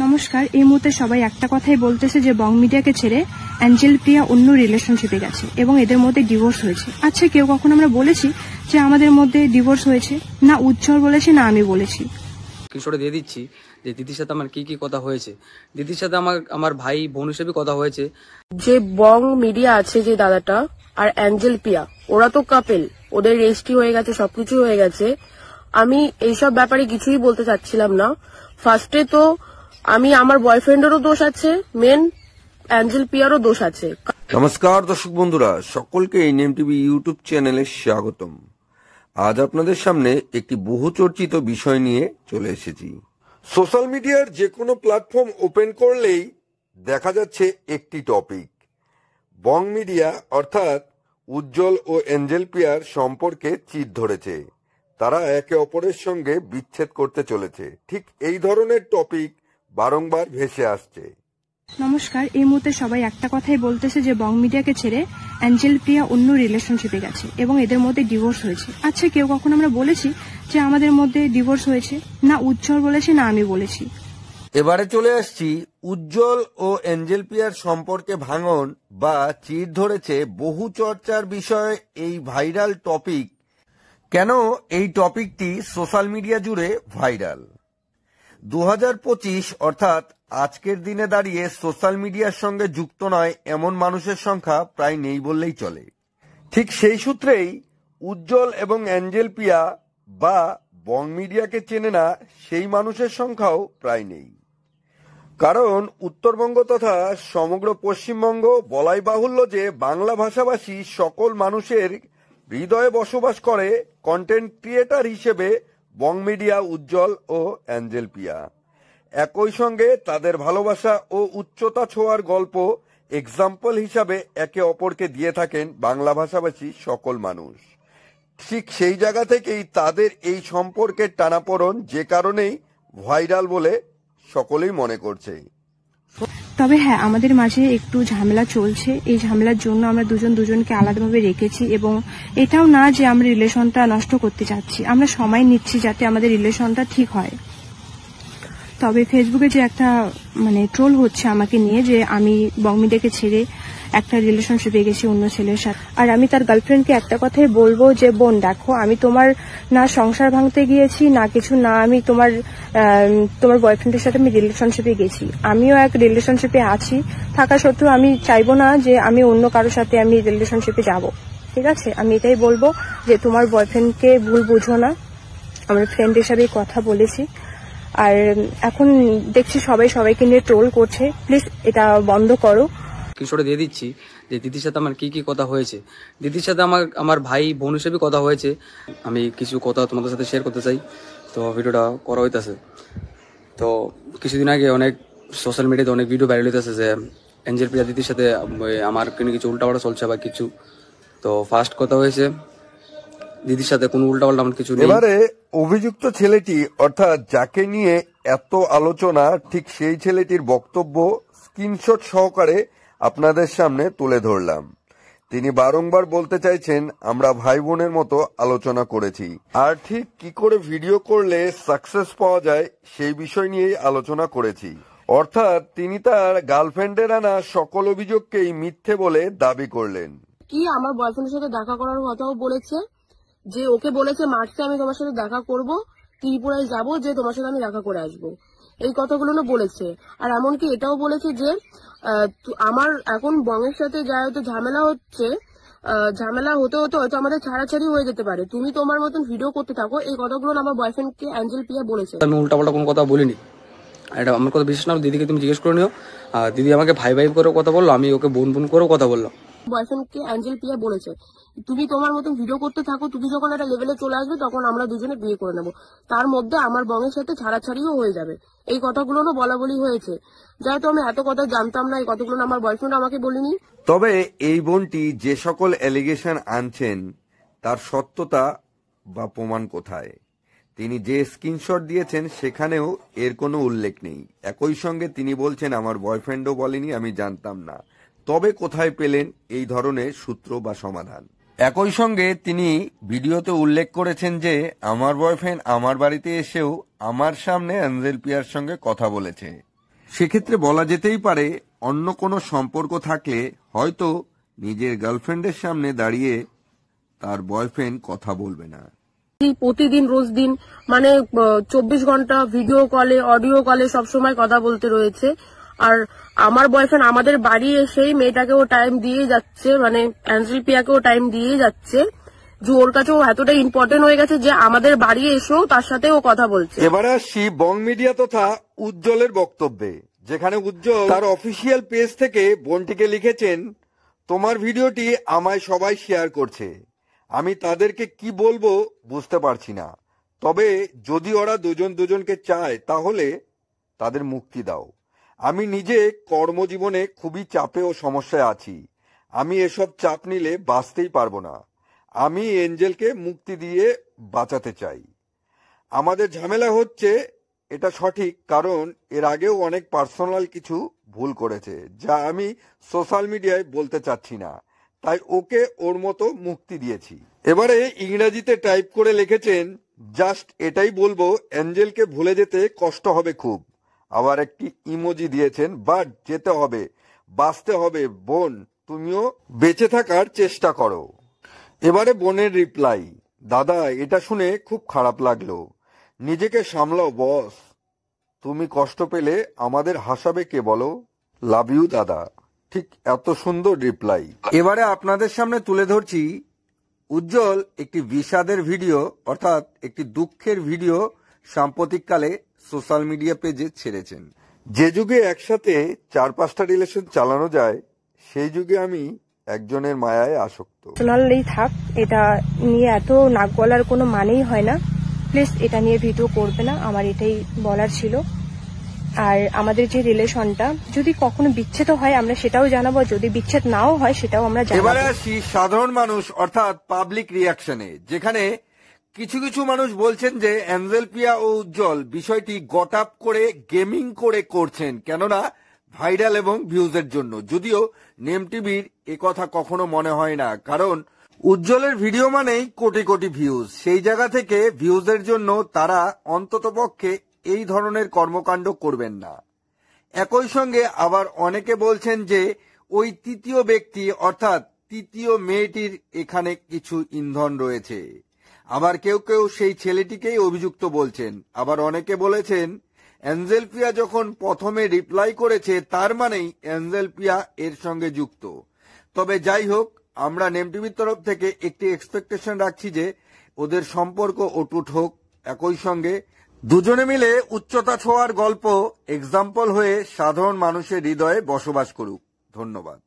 নমস্কার। এই মুহূর্তে সবাই একটা কথাই বলতেছে যে বং মিডিয়াকে ছেড়ে অ্যাঞ্জেল প্রিয়া অন্য রিলেশনশিপে গেছে এবং এদের মধ্যে ডিভোর্স হয়েছে। আচ্ছা, কেউ কখনো আমরা বলেছি যে আমাদের মধ্যে ডিভোর্স হয়েছে? না উজ্জ্বল বলেছে, না আমি বলেছি। স্ক্রিনশটে দিয়ে দিচ্ছি যে দিদির সাথে আমার কি কি কথা হয়েছে। দিদির সাথে আমার ভাই বোন হিসেবে কথা হয়েছে। যে বং মিডিয়া আছে যে দাদাটা আর অ্যাঞ্জেল প্রিয়া, ওরা তো কাপেল, ওদের রেজিস্ট্রি হয়ে গেছে, সবকিছু হয়ে গেছে। আমি এইসব ব্যাপারে কিছুই বলতে চাচ্ছিলাম না। ফার্স্টে তো আমি আমার বয়ফ্রেন্ডেরও দোষ আছে, মেন অ্যাঞ্জেল প্রিয়ারও দোষ আছে। নমস্কার দর্শক বন্ধুরা, সকলকে এনএম টিভি ইউটিউব চ্যানেলে স্বাগতম। আজ আপনাদের সামনে একটি বহু চর্চিত বিষয় নিয়ে চলে এসেছি। সোশ্যাল মিডিয়ার যে কোনো প্ল্যাটফর্ম ওপেন করলেই দেখা যাচ্ছে একটি টপিক, বং মিডিয়া অর্থাৎ উজ্জ্বল ও অ্যাঞ্জেল প্রিয়ার সম্পর্কে চির ধরেছে, তারা একে অপরের সঙ্গে বিচ্ছেদ করতে চলেছে। ঠিক এই ধরনের টপিক বারংবার ভেসে আসছে। নমস্কার। এই মুহূর্তে সবাই একটা কথাই বলতেছে যে বং মিডিয়াকে ছেড়ে অ্যাঞ্জেল প্রিয়া অন্য রিলেশনশিপে গেছে এবং এদের মধ্যে ডিভোর্স হয়েছে। আচ্ছা, কেউ কখনো আমরা বলেছি যে আমাদের মধ্যে ডিভোর্স হয়েছে? না উজ্জ্বল বলেছে, না আমি বলেছি। এবারে চলে আসছি উজ্জ্বল ও অ্যাঞ্জেল প্রিয়ার সম্পর্কে ভাঙন বা চির ধরেছে বহু চর্চার বিষয় এই ভাইরাল টপিক। কেন এই টপিকটি সোশ্যাল মিডিয়া জুড়ে ভাইরাল? 2025 অর্থাৎ আজকের দিনে দাঁড়িয়ে সোশ্যাল মিডিয়ার সঙ্গে যুক্ত নয় এমন মানুষের সংখ্যা প্রায় নেই বললেই চলে। ঠিক সেই সূত্রেই উজ্জ্বল এবং অ্যাঞ্জেল প্রিয়া বা বং মিডিয়াকে চেনে না সেই মানুষের সংখ্যাও প্রায় নেই। কারণ উত্তরবঙ্গ তথা সমগ্র পশ্চিমবঙ্গ বলাই বাহুল্য যে বাংলা ভাষাভাষী সকল মানুষের হৃদয়ে বসবাস করে কন্টেন্ট ক্রিয়েটর হিসেবে বং মিডিয়া, উজ্জ্বল ও অ্যাঞ্জেল প্রিয়া। একই সঙ্গে তাদের ভালোবাসা ও উচ্চতা ছোঁয়ার গল্প এক্সাম্পল হিসাবে একে অপরকে দিয়ে থাকেন বাংলা ভাষাভাষী সকল মানুষ। ঠিক সেই জায়গা থেকেই তাদের এই সম্পর্কের টানাপোড়েন যে কারণেই ভাইরাল বলে সকলেই মনে করছে। তবে হ্যাঁ, আমাদের মাঝে একটু ঝামেলা চলছে। এই ঝামেলার জন্য আমরা দুজনকে আলাদাভাবে রেখেছি এবং এটাও না যে আমরা রিলেশনটা নষ্ট করতে চাচ্ছি, আমরা সময় নিচ্ছি যাতে আমাদের রিলেশনটা ঠিক হয়। তবে ফেসবুকে যে একটা ট্রোল হচ্ছে আমাকে নিয়ে যে আমি বং মিডিয়াকে ছেড়ে একটা রিলেশনশিপে গেছি অন্য ছেলের সাথে, আর আমি তার গার্লফ্রেন্ডকে একটা কথাই বলবো যে বোন দেখো, আমি তোমার না সংসার ভাঙতে গিয়েছি না কিছু, না আমি তোমার বয়ফ্রেন্ডের সাথে আমি রিলেশনশিপে গেছি। আমিও এক রিলেশনশিপে আছি, থাকা সত্ত্বেও আমি চাইবো না যে আমি অন্য কারোর সাথে আমি রিলেশনশিপে যাব। ঠিক আছে, আমি এটাই বলবো যে তোমার বয়ফ্রেন্ডকে ভুল বুঝো না, আমার ফ্রেন্ড হিসাবে কথা বলেছি। আর এখন দেখছি সবাইকে নিয়ে ট্রোল করছে, প্লিজ এটা বন্ধ করো। স্ক্রিনশটে দিয়ে দিচ্ছি যে দিদির সাথে আমার কি কি কথা হয়েছে। দিদির সাথে আমার ভাই বোন হিসেবে কথা হয়েছে। আমি কিছু কথা তোমাদের সাথে শেয়ার করতে চাই, তো ভিডিওটা করা হইতেছে। তো কিছুদিন আগে অনেক সোশ্যাল মিডিয়াতে অনেক ভিডিও ভাইরাল হইতেছে যে অ্যাঞ্জেল প্রিয়া দিদির সাথে আমার কিছু উল্টাপাল্টা চলছে বা কিছু। তো ফার্স্ট কথা হয়েছে দিদির সাথে কোনো উল্টাপাল্টা আমার কিছু নেই। এবারে অভিযুক্ত ছেলেটি অর্থাৎ যাকে নিয়ে এত আলোচনা, ঠিক সেই ছেলেটির বক্তব্য স্ক্রিনশট সহকারে আপনাদের সামনে তুলে ধরলাম। তিনি বারংবার বলতে চাইছেন আমরা ভাই বোনের মতো আলোচনা করেছি, আর ঠিক কি করে ভিডিও করলে সাকসেস পাওয়া যায় সেই বিষয় নিয়েই আলোচনা করেছি। অর্থাৎ তিনি তার গার্লফ্রেন্ডের আনা সকল অভিযোগকেই মিথ্যে বলে দাবি করলেন। কি আমার বয়ফ্রেন্ডের সাথে দেখা করার কথাও বলেছে, যে ওকে বলেছে মার্চে আমি তোমার সাথে দেখা করব, ত্রিপুরায় যাব, যে তোমার সাথে আমি দেখা করে আসবো, এই কথাগুলো বলেছে। আর এমনকি এটাও বলেছে যে আমার এখন বংয়ের সাথে যা হয়তো ঝামেলা হচ্ছে, ঝামেলা হতে হতে হয়তো আমাদের ছাড়াছাড়ি হয়ে যেতে পারে, তুমি তোমার মতন ভিডিও করতে থাকো। এই কথাগুলো আমার বয়ফ্রেন্ডকে অ্যাঞ্জেল প্রিয়া বলেছে। আমি উল্টাপাল্টা কোনো কথা বলিনি, এটা আমার কথা বিশ্বাস না, দিদিকে তুমি জিজ্ঞেস করে নিও। দিদি আমাকে ভাই ভাই করেও কথা বললো, আমি ওকে বোন বোন করেও কথা বললাম। বয়ফ্রেন্ডকে অ্যাঞ্জেল প্রিয়া বলেছে তুমি তোমার মতন ভিডিও করতে থাকো, তুমি যখন একটা লেভেলে চলে আসবে তখন আমরা দুজনে বিয়ে করে নেবো, তার মধ্যে আমার বংয়ের সাথে ছাড়াছাড়িও হয়ে যাবে। এই কথাগুলো বলা বলি হয়েছে, যেহেতু আমি এত কথা জানতাম না, এই কথাগুলো আমার বয়ফ্রেন্ড আমাকে বলিনি। তবে এই বোনটি যে সকল অ্যালিগেশন আনছেন তার সত্যতা বা প্রমাণ কোথায়? তিনি যে স্ক্রিনশট দিয়েছেন সেখানেও এর কোনো উল্লেখ নেই। একই সঙ্গে তিনি বলছেন আমার বয়ফ্রেন্ডও বলেনি, আমি জানতাম না। তবে কোথায় পেলেন এই ধরনের সূত্র বা সমাধান? একই সঙ্গে তিনি ভিডিওতে উল্লেখ করেছেন যে আমার বয়ফ্রেন্ড আমার বাড়িতে এসেও আমার সামনে অ্যাঞ্জেল প্রিয়ার সঙ্গে কথা বলেছে। সেক্ষেত্রে বলা যেতেই পারে অন্য কোনো সম্পর্ক থাকলে হয়তো নিজের গার্লফ্রেন্ডের সামনে দাঁড়িয়ে তার বয়ফ্রেন্ড কথা বলবে না। প্রতিদিন রোজ দিন মানে 24 ঘন্টা ভিডিও কলে অডিও কলে সবসময় কথা বলতে রয়েছে। আর আমার বয়ফ্রেন্ড আমাদের বাড়ি এসেই মেয়েটাকেও টাইম দিয়ে যাচ্ছে, মানে অ্যাঞ্জেল পিয়াকেও টাইম দিয়ে যাচ্ছে, যে ওর কাছেও এতটাই ইম্পর্টেন্ট হয়ে গেছে যে আমাদের বাড়ি এসেও তার সাথে ও কথা বলছে। এবারে আসছি বং মিডিয়া তথা উজ্জ্বলের বক্তব্যে, যেখানে উজ্জ্বল তার অফিসিয়াল পেজ থেকে বোনটিকে লিখেছেন, তোমার ভিডিওটি আমায় সবাই শেয়ার করছে, আমি তাদেরকে কি বলবো বুঝতে পারছি না, তবে যদি ওরা দুজন দুজনকে চায় তাহলে তাদের মুক্তি দাও। আমি নিজে কর্মজীবনে খুবই চাপে ও সমস্যায় আছি, আমি এসব চাপ নিলে বাঁচতেই পারবো না, আমি এঞ্জেলকে মুক্তি দিয়ে বাঁচাতে চাই। আমাদের ঝামেলা হচ্ছে এটা সঠিক, কারণ এর আগেও অনেক পার্সোনাল কিছু ভুল করেছে যা আমি সোশ্যাল মিডিয়ায় বলতে চাচ্ছি না, তাই ওকে ওর মতো মুক্তি দিয়েছি। এবারে ইংরেজিতে টাইপ করে লিখেছেন, জাস্ট এটাই বলবো, এঞ্জেলকে ভুলে যেতে কষ্ট হবে খুব। আবার একটি ইমোজি দিয়েছেন, বাট যেতে হবে, বাঁচতে হবে বোন, তুমিও বেঁচে থাকার চেষ্টা করো। এবারে বোনের রিপ্লাই, দাদা এটা শুনে খুব খারাপ লাগলো, নিজেকে সামলাও বস, তুমি কষ্ট পেলে আমাদের হাসাবে কে বলো, লাভ ইউ দাদা। ঠিক এত সুন্দর রিপ্লাই। এবারে আপনাদের সামনে তুলে ধরছি উজ্জ্বল একটি বিষাদের ভিডিও, অর্থাৎ একটি দুঃখের ভিডিও সাম্প্রতিককালে সোশ্যাল মিডিয়া পেজে ছেড়েছেন। যে যুগে একসাথে 4-5টা রিলেশন চালানো যায়, সেই যুগে আমি একজনের মায়ায় আসক্ত। পার্সোনালি থাক, এটা নিয়ে এত নাক গলার কোনো মানেই হয় না। প্লিজ এটা নিয়ে ভিডিও করবে না, আমার এটাই বলার ছিল। আর আমাদের যে রিলেশনটা যদি কখনো বিচ্ছেদ হয় আমরা সেটাও জানাবো, যদি বিচ্ছেদ নাও হয় সেটাও আমরা জানাবো। এবারে আসি সাধারণ মানুষ অর্থাৎ পাবলিক রিয়াকশনে, যেখানে কিছু কিছু মানুষ বলছেন যে এঞ্জেল পিয়া ও উজ্জ্বল বিষয়টি গট আপ করে গেমিং করে করছেন, কেননা ভাইরাল এবং ভিউজের জন্য। যদিও নেম টিভির কথা কখনো মনে হয় না, কারণ উজ্জ্বলের ভিডিও মানেই কোটি কোটি ভিউজ, সেই জায়গা থেকে ভিউজের জন্য তারা অন্ততপক্ষে এই ধরনের কর্মকাণ্ড করবেন না। একই সঙ্গে আবার অনেকে বলছেন যে ওই তৃতীয় ব্যক্তি অর্থাৎ তৃতীয় মেয়েটির এখানে কিছু ইন্ধন রয়েছে। আবার কেউ কেউ সেই ছেলেটিকেই অভিযুক্ত বলছেন। আবার অনেকে বলেছেন এঞ্জেল পিয়া যখন প্রথমে রিপ্লাই করেছে তার মানেই এঞ্জেল পিয়া এর সঙ্গে যুক্ত। তবে যাই হোক, আমরা নেম টিভির তরফ থেকে একটি এক্সপেকটেশন রাখছি যে ওদের সম্পর্ক অটুট হোক, একই সঙ্গে দুজনে মিলে উচ্চতা ছোঁয়ার গল্প এক্সাম্পল হয়ে সাধারণ মানুষের হৃদয়ে বসবাস করুক। ধন্যবাদ।